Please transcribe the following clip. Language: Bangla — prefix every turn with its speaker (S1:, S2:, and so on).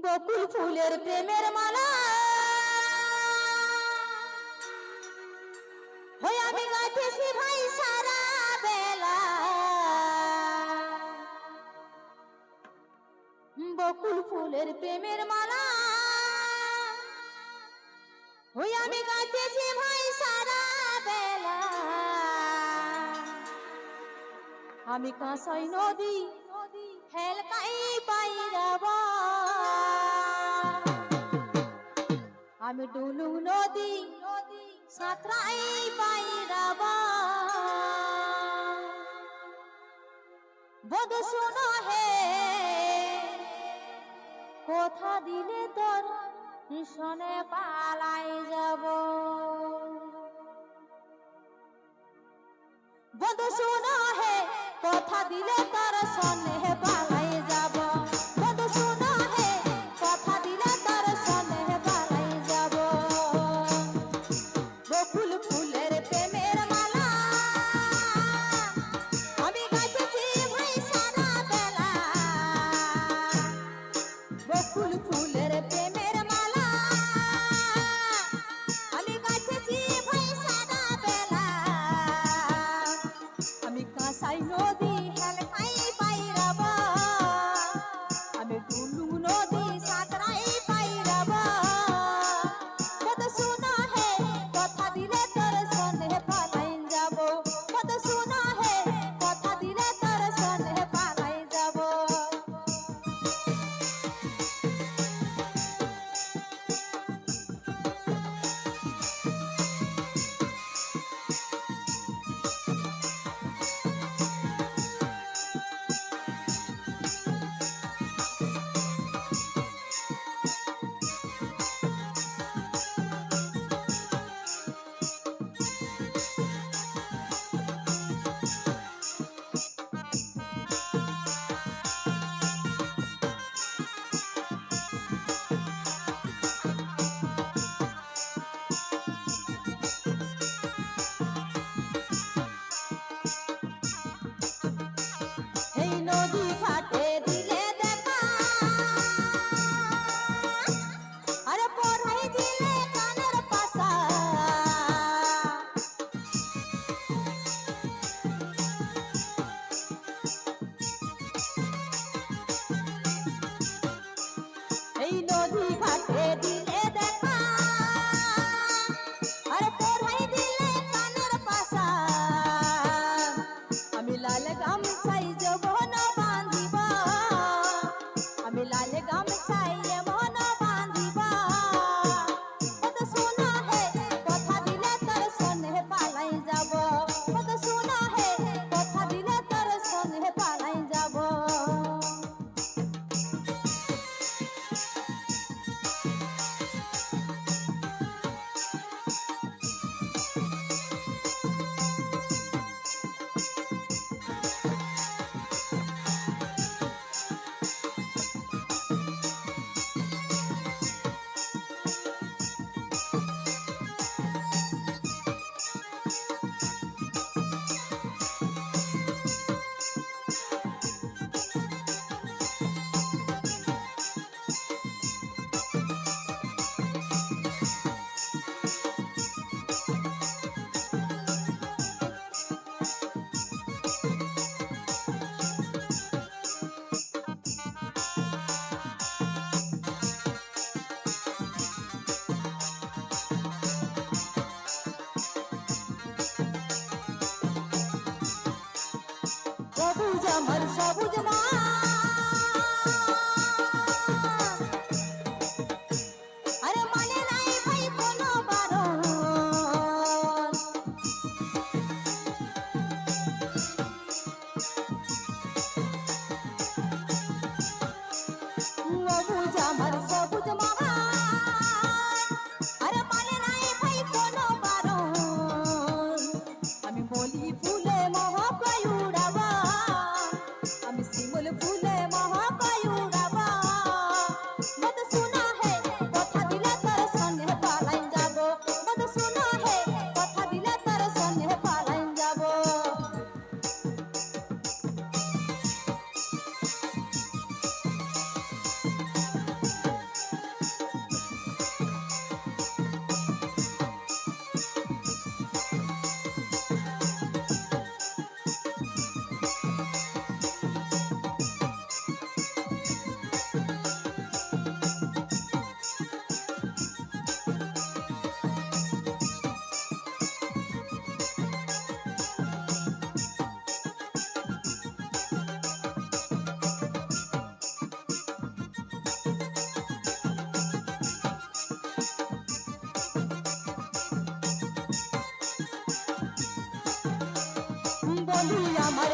S1: বকুল ফুলের প্রেমের মালা হই আমি গাইতেছি ভাই সারা বেলা। বকুল ফুলের প্রেমের মালা হই আমি গাইতেছি ভাই সারা বেলা। আমি কাঁসাই নদী হেলকাই পাইরাবা, আমি ডুলু নদী সাঁতরাই পাইরাবা। বধু শোনো হে কথা দিলে তোর শোনে পালাই যাব। বধু শোনো হে কথা দিলে তোর শোনে পালাই যাব। বধু শোনো হে কথা দিলে তোর শোনে পালাই যাব। বকুল ফুলের প্রেমের মালা আমি গাইতেছি ভাই সারা বেলা। বকুল ফুলের প্রেমের মালা আমি গাইতেছি ভাই সারা বেলা। আমি কাঁসাই নদী হেলকাই পাইরাবা, আমি ডুলু নদী সাঁতরাই পাইরাবা। কত শোনা হে কথা দিলে তোর শোনে পালাই যাব। কত শোনা হে কথা দিলে তোর শোনে পালাই যাব। এই নদী ঘাটে দিলে দেখা, আরে পড়াই দিলে কানের পাশা। এই নদী ঘাটে দিলে দেখা, আরে পড়াই দিলে কানের পাশা। আমি লাল গামছাই যৌবন বাঁধিব, আমি লাল গামছাই এমন বাঁধিব। কত শোনা হে কথা দিলে তোর শোনে পালাই যাব। কত শোনা হে কথা দিলে তোর শোনে পালাই যাব। সবুজ আমার সবুজ মা, আরে মানে নাই ভাই কোনো বারণ। সবুজ আমার সবুজ মা, আরে মানে নাই ভাই কোনো বারণ। আমি বলি ফুলে মহক উড়াবা, আমি শিমুল ফুলে বন্ধু আমার